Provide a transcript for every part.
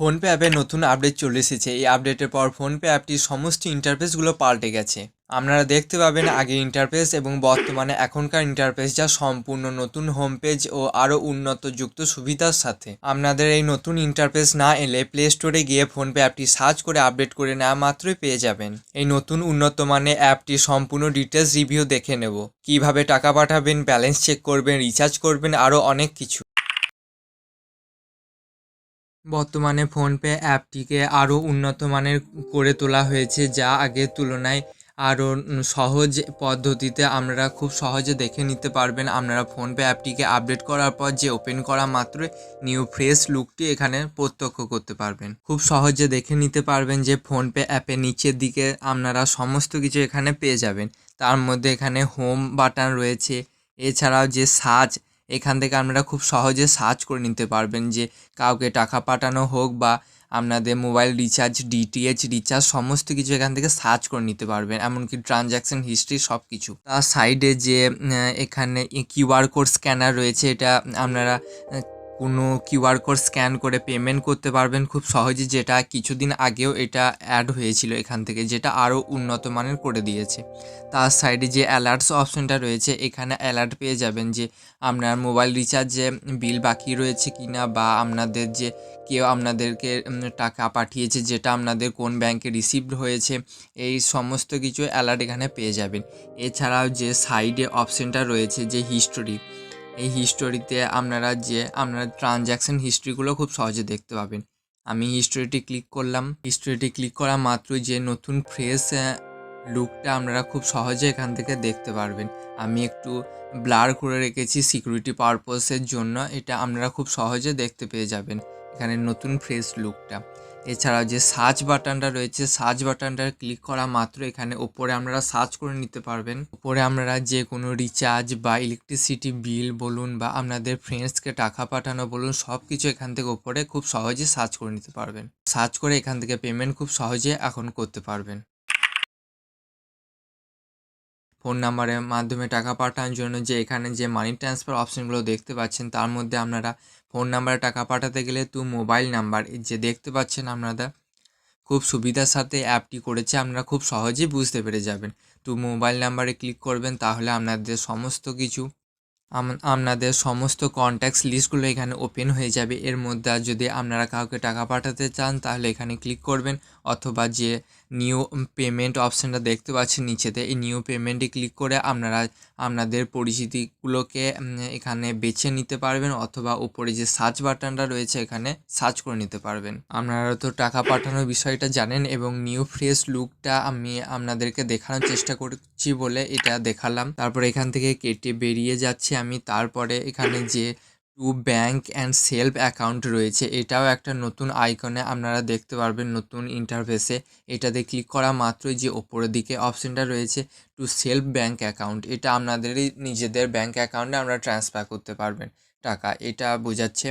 PhonePe অ্যাপে নতুন update চলে এসেছে। এই আপডেটের পর ফোনপে অ্যাপটির সমস্ত ইন্টারফেসগুলো পাল্টে গেছে। আপনারা দেখতে পাবেন আগের ইন্টারফেস এবং বর্তমানে এখনকার ইন্টারফেস, যা সম্পূর্ণ নতুন হোম পেজ ও আরও উন্নতযুক্ত সুবিধার সাথে। আপনাদের এই নতুন ইন্টারফেস না এলে প্লে স্টোরে গিয়ে ফোনপে অ্যাপটি সার্চ করে আপডেট করে নেওয়া মাত্রই পেয়ে যাবেন। এই নতুন উন্নত মানের অ্যাপটির সম্পূর্ণ ডিটেলস রিভিউ দেখে নেব। কিভাবে টাকা পাঠাবেন, ব্যালেন্স চেক করবেন, রিচার্জ করবেন, আরও অনেক কিছু। বর্তমানে ফোনপে অ্যাপটিকে আরও উন্নত মানের করে তোলা হয়েছে, যা আগের তুলনায় আরও সহজ পদ্ধতিতে আপনারা খুব সহজে দেখে নিতে পারবেন। আপনারা ফোনপে অ্যাপটিকে আপডেট করার পর যে ওপেন করা মাত্রই নিউ ফ্রেশ লুকটি এখানে প্রত্যক্ষ করতে পারবেন। খুব সহজে দেখে নিতে পারবেন যে ফোনপে অ্যাপের নিচের দিকে আপনারা সমস্ত কিছু এখানে পেয়ে যাবেন। তার মধ্যে এখানে হোম বাটন রয়েছে, এছাড়াও যে সার্চ, এখান থেকে আপনারা খুব সহজে সার্চ করে নিতে পারবেন যে কাউকে টাকা পাঠানো হোক বা আপনাদের মোবাইল রিচার্জ, ডিটিএইচ রিচার্জ, সমস্ত কিছু এখান থেকে সার্চ করে নিতে পারবেন, এমনকি ট্রানজ্যাকশন হিস্ট্রি সব কিছু। তার সাইডে যে এখানে কিউআর কোড স্ক্যানার রয়েছে, এটা আপনারা কোনো কিউআর কোড স্ক্যান করে পেমেন্ট করতে পারবেন খুব সহজে, যেটা কিছুদিন আগেও এটা অ্যাড হয়েছিল এখান থেকে, যেটা আরও উন্নত মানের করে দিয়েছে। তার সাইডে যে অ্যালার্টস অপশনটা রয়েছে, এখানে অ্যালার্ট পেয়ে যাবেন যে আপনার মোবাইল রিচার্জে বিল বাকি রয়েছে কিনা, বা আপনাদের যে কেউ আপনাদেরকে টাকা পাঠিয়েছে, যেটা আপনাদের কোন ব্যাংকে রিসিভড হয়েছে, এই সমস্ত কিছু অ্যালার্ট এখানে পেয়ে যাবেন। এছাড়াও যে সাইডে অপশনটা রয়েছে যে হিস্টোরি, এই হিস্টোরিতে আপনারা ট্রানজ্যাকশন হিস্ট্রিগুলো খুব সহজে দেখতে পাবেন। আমি হিস্টোরিটি ক্লিক করলাম। হিস্টোরিটি ক্লিক করা মাত্রই যে নতুন ফ্রেশ লুকটা আপনারা খুব সহজে এখান থেকে দেখতে পারবেন। আমি একটু ব্লার করে রেখেছি সিকিউরিটি পারপসের জন্য, এটা আপনারা খুব সহজে দেখতে পেয়ে যাবেন এখানে নতুন ফ্রেশ লুকটা। এছাড়াও যে সার্চ বাটনটা রয়েছে, সার্চ বাটনটা ক্লিক করা মাত্র এখানে ওপরে আপনারা সার্চ করে নিতে পারবেন। ওপরে আপনারা যে কোনো রিচার্জ বা ইলেকট্রিসিটি বিল বলুন বা আপনাদের ফ্রেন্ডসকে টাকা পাঠানো বলুন, সব কিছু এখান থেকে ওপরে খুব সহজে সার্চ করে নিতে পারবেন। সার্চ করে এখান থেকে পেমেন্ট খুব সহজে এখন করতে পারবেন। ফোন নাম্বারের মাধ্যমে টাকা পাঠানোর জন্য যে এখানে যে মানি ট্রান্সফার অপশনগুলো দেখতে পাচ্ছেন, তার মধ্যে আপনারা ফোন নাম্বারে টাকা পাঠাতে গেলে মোবাইল নাম্বার যে দেখতে পাচ্ছেন আপনারা, খুব সুবিধার সাথে অ্যাপটি করেছে, আপনারা খুব সহজেই বুঝতে পেরে যাবেন। মোবাইল নাম্বারে ক্লিক করবেন, তাহলে আপনাদের সমস্ত কন্ট্যাক্টস লিস্টগুলো এখানে ওপেন হয়ে যাবে। এর মধ্যে যদি আপনারা কাউকে টাকা পাঠাতে চান, তাহলে এখানে ক্লিক করবেন, অথবা যে নিউ পেমেন্ট অপশানটা দেখতে পাচ্ছেন নিচেতে, এই নিউ পেমেন্টে ক্লিক করে আপনারা আপনাদের পরিচিতিগুলোকে এখানে বেছে নিতে পারবেন, অথবা উপরে যে সার্চ বাটনটা রয়েছে এখানে সার্চ করে নিতে পারবেন। আপনারা তো টাকা পাঠানোর বিষয়টা জানেন, এবং নিউ ফ্রেশ লুকটা আমি আপনাদেরকে দেখানোর চেষ্টা করছি বলে এটা দেখালাম। তারপর এখান থেকে কেটে বেরিয়ে যাচ্ছি আমি। তারপরে এখানে যে to bank and self account রয়েছে, এটাও একটা নতুন আইকনে আপনারা দেখতে পারবেন নতুন ইন্টারফেসে। এটাতে ক্লিক করা মাত্রই যে ওপরের দিকে অপশনটা রয়েছে টু সেলফ ব্যাংক অ্যাকাউন্ট, এটা আপনাদেরই নিজেদের ব্যাংক অ্যাকাউন্টে আপনারা ট্রান্সফার করতে পারবেন টাকা, এটা বোঝাচ্ছে।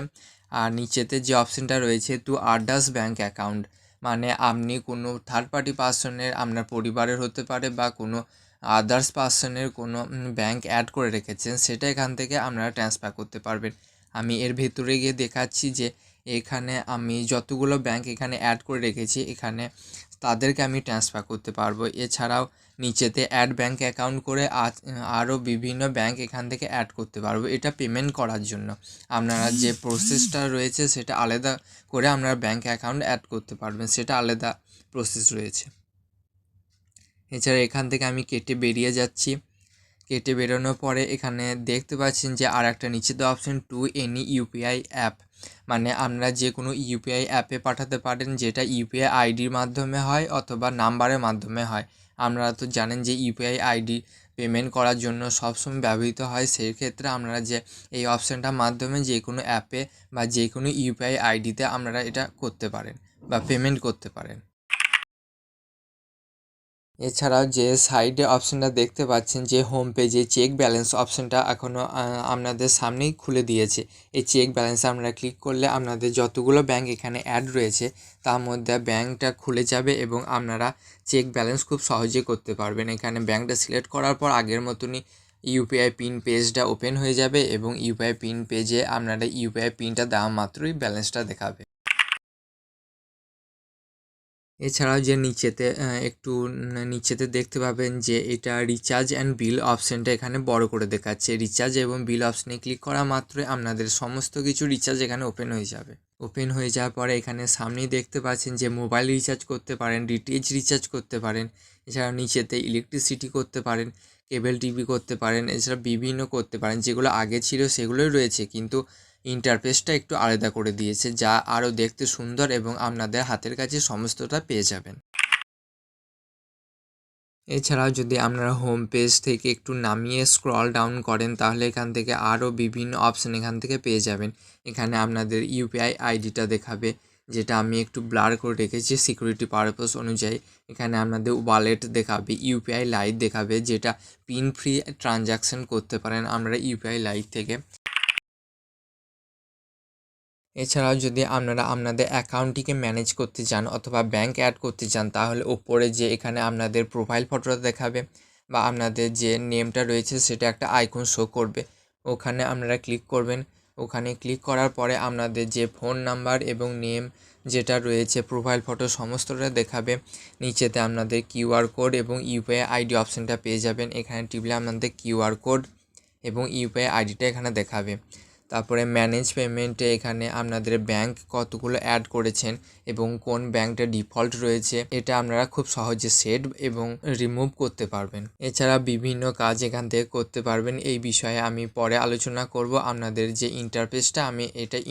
আর নিচেতে যে অপশনটা রয়েছে টু আদার্স ব্যাংক অ্যাকাউন্ট, মানে আপনি কোনো থার্ড পার্টি পার্সনের, আপনার পরিবারের হতে পারে বা কোনো আদার্স পার্সনের কোনো ব্যাংক অ্যাড করে রেখেছেন, সেটা এখান থেকে আপনারা ট্রান্সফার করতে পারবেন। আমি এর ভেতরে গিয়ে দেখাচ্ছি যে এখানে আমি যতগুলো ব্যাংক এখানে অ্যাড করে রেখেছি, এখানে তাদেরকে আমি ট্রান্সফার করতে পারবো। এছাড়াও নিচেতে অ্যাড ব্যাংক অ্যাকাউন্ট করে আরও বিভিন্ন ব্যাংক এখান থেকে অ্যাড করতে পারবো, এটা পেমেন্ট করার জন্য। আপনারা যে প্রসেসটা রয়েছে সেটা আলাদা করে আপনারা ব্যাংক অ্যাকাউন্ট অ্যাড করতে পারবেন, সেটা আলাদা প্রসেস রয়েছে। এছাড়া এখান থেকে আমি কেটে বেরিয়ে যাচ্ছি। কেটে বেরোনোর পরে এখানে দেখতে পাচ্ছেন যে আর একটা নিচেতে option two any UPI app, মানে আপনারা যে কোনো ইউপিআই অ্যাপে পাঠাতে পারেন, যেটা ইউপিআই আইডির মাধ্যমে হয় অথবা নাম্বারের মাধ্যমে হয়। আপনারা তো জানেন যে ইউপিআই আইডি পেমেন্ট করার জন্য সবসময় ব্যবহৃত হয়, সেই ক্ষেত্রে আপনারা যে এই অপশানটার মাধ্যমে যে কোনো অ্যাপে বা যে কোনো ইউপিআই আইডিতে আপনারা এটা করতে পারেন বা পেমেন্ট করতে পারেন। এছাড়াও যে সাইডে অপশানটা দেখতে পাচ্ছেন যে হোম পেজে চেক ব্যালেন্স অপশানটা এখনও আপনাদের সামনেই খুলে দিয়েছে। এই চেক ব্যালেন্সে আপনারা ক্লিক করলে আপনাদের যতগুলো ব্যাংক এখানে অ্যাড রয়েছে তার মধ্যে ব্যাংকটা খুলে যাবে, এবং আপনারা চেক ব্যালেন্স খুব সহজে করতে পারবেন। এখানে ব্যাংকটা সিলেক্ট করার পর আগের মতনই ইউপিআই পিন পেজটা ওপেন হয়ে যাবে, এবং ইউপিআই পিন পেজে আপনারা ইউপিআই পিনটা দেওয়া মাত্রই ব্যালেন্সটা দেখাবে। এছাড়াও যে নিচেতে একটু নিচেতে দেখতে পাবেন যে এটা রিচার্জ অ্যান্ড বিল অপশানটা এখানে বড় করে দেখাচ্ছে। রিচার্জ এবং বিল অপশানে ক্লিক করা মাত্রই আপনাদের সমস্ত কিছু রিচার্জ এখানে ওপেন হয়ে যাবে। ওপেন হয়ে যাওয়ার পরে এখানে সামনেই দেখতে পাচ্ছেন যে মোবাইল রিচার্জ করতে পারেন, ডিটিএইচ রিচার্জ করতে পারেন, এছাড়াও নিচেতে ইলেকট্রিসিটি করতে পারেন, কেবল টিভি করতে পারেন, এছাড়া বিভিন্ন করতে পারেন। যেগুলো আগে ছিল সেগুলোই রয়েছে, কিন্তু ইন্টারফেসটা একটু আলাদা করে দিয়েছে, যা আরও দেখতে সুন্দর এবং আপনাদের হাতের কাছে সমস্তটা পেয়ে যাবেন। এছাড়াও যদি আপনারা হোম পেজ থেকে একটু নামিয়ে স্ক্রল ডাউন করেন তাহলে এখান থেকে আরও বিভিন্ন অপশান এখান থেকে পেয়ে যাবেন। এখানে আপনাদের ইউপিআই আইডিটা দেখাবে, যেটা আমি একটু ব্লার করে রেখেছি সিকিউরিটি পারপাস অনুযায়ী। এখানে আপনাদের ওয়ালেট দেখাবে, ইউপিআই লাইট দেখাবে, যেটা পিন ফ্রি ট্রানজ্যাকশান করতে পারেন আমরা ইউপিআই লাইট থেকে। এছাড়াও যদি আপনারা আপনাদের অ্যাকাউন্টটিকে ম্যানেজ করতে চান অথবা ব্যাংক অ্যাড করতে চান তাহলে ওপরে যে এখানে আপনাদের প্রোফাইল ফটোটা দেখাবে বা আপনাদের যে নেমটা রয়েছে সেটা একটা আইকন শো করবে, ওখানে আপনারা ক্লিক করবেন। ওখানে ক্লিক করার পরে আপনাদের যে ফোন নাম্বার এবং নেম যেটা রয়েছে প্রোফাইল ফটো সমস্তটা দেখাবে। নিচেতে আপনাদের কিউআর কোড এবং ইউপিআই আইডি অপশানটা পেয়ে যাবেন। এখানে টিপলে আপনাদের কিউআর কোড এবং ইউপিআই আইডিটা এখানে দেখাবে। তারপরে ম্যানেজ পেমেন্টে এখানে আপনাদের ব্যাংক কতগুলো অ্যাড করেছেন এবং কোন ব্যাংকটা ডিফল্ট রয়েছে এটা আপনারা খুব সহজে সেট এবং রিমুভ করতে পারবেন। এছাড়া বিভিন্ন কাজ এখান থেকে করতে পারবেন। এই বিষয়ে আমি পরে আলোচনা করব। আপনাদের যে ইন্টারফেসটা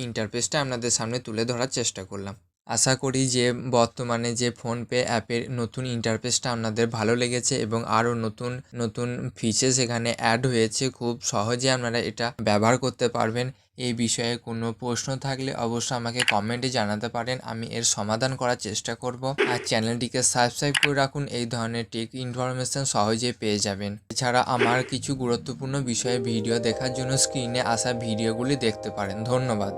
ইন্টারফেসটা আপনাদের সামনে তুলে ধরার চেষ্টা করলাম। আশা করি যে বর্তমানে যে ফোনপে অ্যাপের নতুন ইন্টারফেসটা আপনাদের ভালো লেগেছে এবং আরও নতুন নতুন ফিচার্স এখানে অ্যাড হয়েছে। খুব সহজে আপনারা এটা ব্যবহার করতে পারবেন। এই বিষয়ে কোনো প্রশ্ন থাকলে অবশ্যই আমাকে কমেন্টে জানাতে পারেন, আমি এর সমাধান করার চেষ্টা করব। আর চ্যানেলটিকে সাবস্ক্রাইব করে রাখুন, এই ধরনের টেক ইনফরমেশান সহজেই পেয়ে যাবেন। এছাড়া আমার কিছু গুরুত্বপূর্ণ বিষয়ে ভিডিও দেখার জন্য স্ক্রিনে আসা ভিডিওগুলি দেখতে পারেন। ধন্যবাদ।